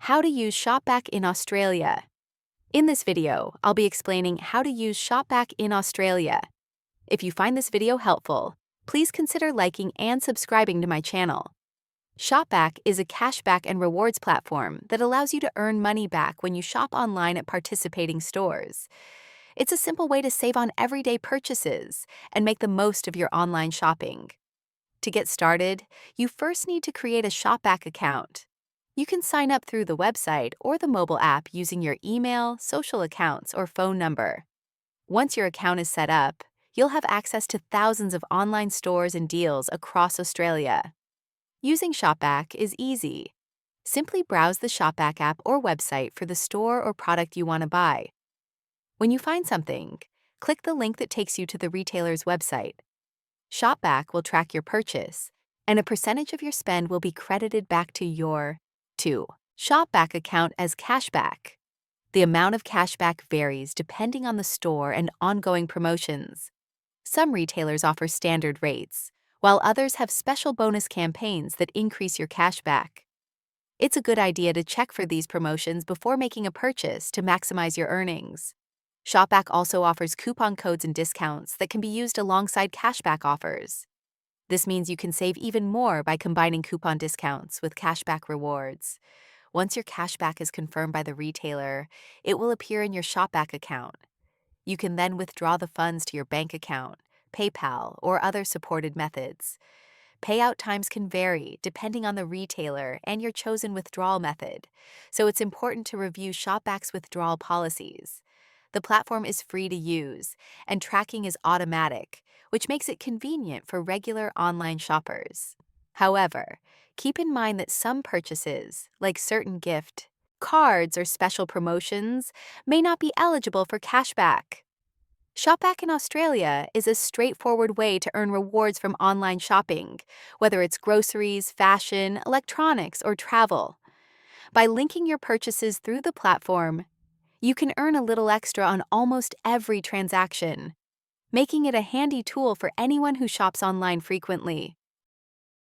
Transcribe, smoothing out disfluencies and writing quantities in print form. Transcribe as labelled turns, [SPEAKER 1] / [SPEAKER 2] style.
[SPEAKER 1] How to use Shopback in Australia. In this video, I'll be explaining how to use Shopback in Australia. If you find this video helpful, please consider liking and subscribing to my channel. Shopback is a cashback and rewards platform that allows you to earn money back when you shop online at participating stores. It's a simple way to save on everyday purchases and make the most of your online shopping. To get started, you first need to create a Shopback account. You can sign up through the website or the mobile app using your email, social accounts, or phone number. Once your account is set up, you'll have access to thousands of online stores and deals across Australia. Using Shopback is easy. Simply browse the Shopback app or website for the store or product you want to buy. When you find something, click the link that takes you to the retailer's website. Shopback will track your purchase, and a percentage of your spend will be credited back to your Shopback account as cashback. The amount of cashback varies depending on the store and ongoing promotions. Some retailers offer standard rates, while others have special bonus campaigns that increase your cashback. It's a good idea to check for these promotions before making a purchase to maximize your earnings. Shopback also offers coupon codes and discounts that can be used alongside cashback offers. This means you can save even more by combining coupon discounts with cashback rewards. Once your cashback is confirmed by the retailer, it will appear in your Shopback account. You can then withdraw the funds to your bank account, PayPal, or other supported methods. Payout times can vary depending on the retailer and your chosen withdrawal method, so it's important to review Shopback's withdrawal policies. The platform is free to use, and tracking is automatic, which makes it convenient for regular online shoppers. However, keep in mind that some purchases, like certain gift cards or special promotions, may not be eligible for cashback. Shopback in Australia is a straightforward way to earn rewards from online shopping, whether it's groceries, fashion, electronics, or travel. By linking your purchases through the platform, you can earn a little extra on almost every transaction, making it a handy tool for anyone who shops online frequently.